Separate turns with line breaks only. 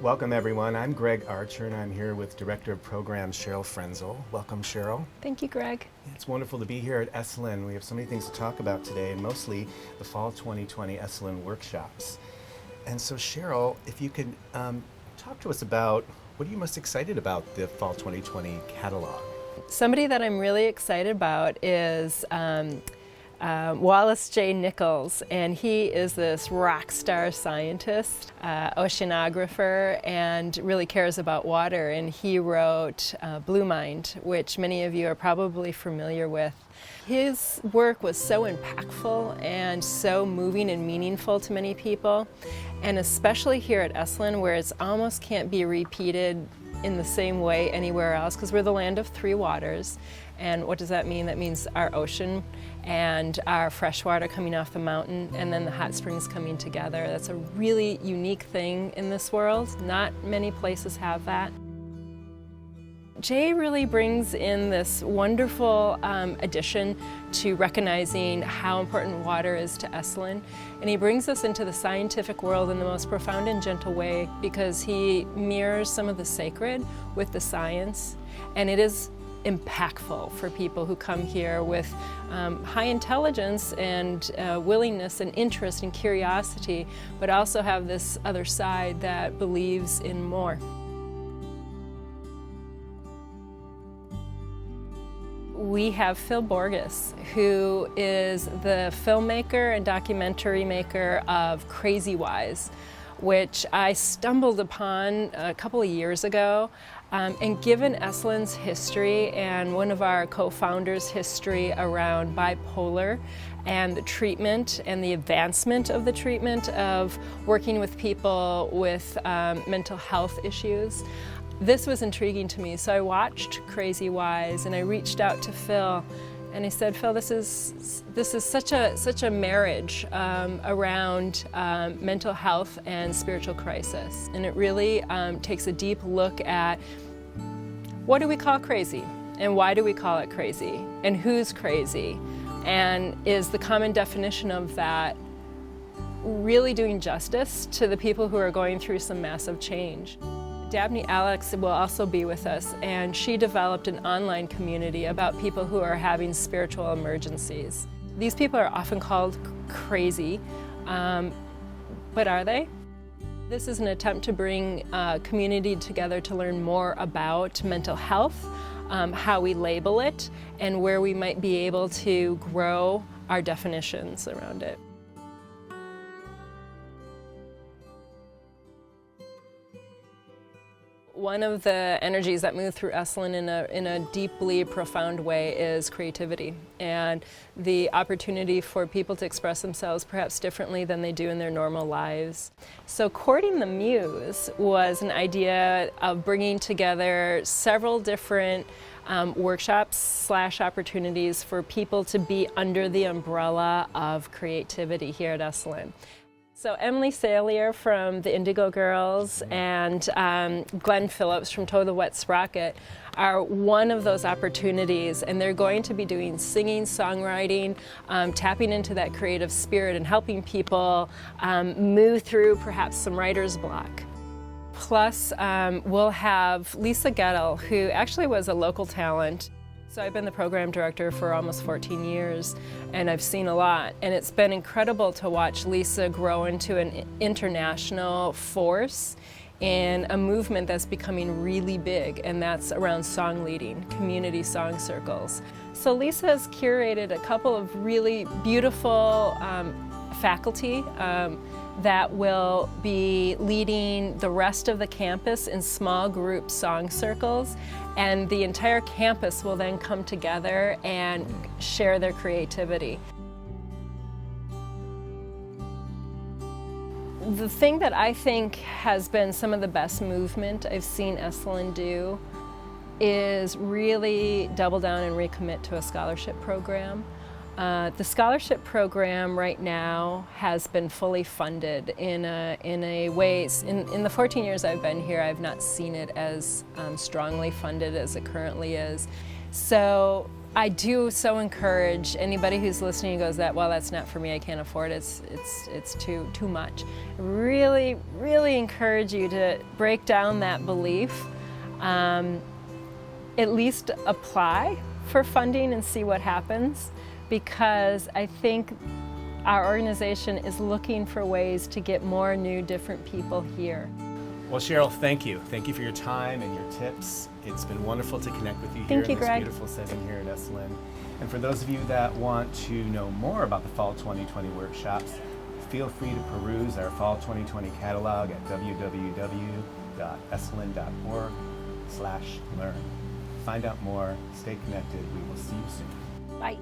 Welcome everyone. I'm Greg Archer and I'm here with Director of Programs Cheryl Fraenzl. Welcome, Cheryl.
Thank you, Greg.
It's wonderful to be here at Esalen. We have so many things to talk about today, and mostly the Fall 2020 Esalen workshops. And so Cheryl, if you could talk to us about what are you most excited about the Fall 2020 catalog?
Somebody that I'm really excited about is Wallace J Nichols, and he is this rock star scientist, oceanographer, and really cares about water. And he wrote Blue Mind, which many of you are probably familiar with. His work was so impactful and so moving and meaningful to many people, and especially here at Esalen, where it almost can't be repeated in the same way anywhere else, because we're the land of three waters. And what does that mean? That means our ocean and our fresh water coming off the mountain, and then the hot springs coming together. That's a really unique thing in this world. Not many places have that. Jay really brings in this wonderful addition to recognizing how important water is to Esalen, and he brings us into the scientific world in the most profound and gentle way, because he mirrors some of the sacred with the science, and it is impactful for people who come here with high intelligence and willingness and interest and curiosity, but also have this other side that believes in more. We have Phil Borges, who is the filmmaker and documentary maker of Crazy Wise, which I stumbled upon a couple of years ago. And given Esalen's history and one of our co-founders' history around bipolar and the treatment and the advancement of the treatment of working with people with mental health issues, this was intriguing to me. So I watched Crazy Wise and I reached out to Phil, and I said, Phil, this is such a marriage around mental health and spiritual crisis, and it really takes a deep look at what do we call crazy, and why do we call it crazy, and who's crazy, and is the common definition of that really doing justice to the people who are going through some massive change. Dabney Alex will also be with us, and she developed an online community about people who are having spiritual emergencies. These people are often called crazy, but are they? This is an attempt to bring a community together to learn more about mental health, how we label it, and where we might be able to grow our definitions around it. One of the energies that move through Esalen in a deeply profound way is creativity, and the opportunity for people to express themselves perhaps differently than they do in their normal lives. So Courting the Muse was an idea of bringing together several different workshops/opportunities for people to be under the umbrella of creativity here at Esalen. So Emily Salier from the Indigo Girls and Glenn Phillips from Tow the Wet Sprocket are one of those opportunities, and they're going to be doing singing, songwriting, tapping into that creative spirit and helping people move through perhaps some writer's block. Plus, we'll have Lisa Gettle, who actually was a local talent. So I've been the program director for almost 14 years, and I've seen a lot. And it's been incredible to watch Lisa grow into an international force in a movement that's becoming really big, and that's around song leading, community song circles. So Lisa has curated a couple of really beautiful faculty that will be leading the rest of the campus in small group song circles, and the entire campus will then come together and share their creativity. The thing that I think has been some of the best movement I've seen Esalen do is really double down and recommit to a scholarship program. The scholarship program right now has been fully funded in a way. In the 14 years I've been here, I've not seen it as strongly funded as it currently is. So I do so encourage anybody who's listening and goes, well, that's not for me, I can't afford it, it's too much. Really, really encourage you to break down that belief, at least apply for funding and see what happens, because I think our organization is looking for ways to get more new, different people here.
Well, Cheryl, thank you. Thank you for your time and your tips. It's been wonderful to connect with you here
Thank you,
in this
Greg.
beautiful setting here at Esalen. And for those of you that want to know more about the Fall 2020 workshops, feel free to peruse our Fall 2020 catalog at www.esalen.org/learn. Find out more, stay connected. We will see you soon.
Bye.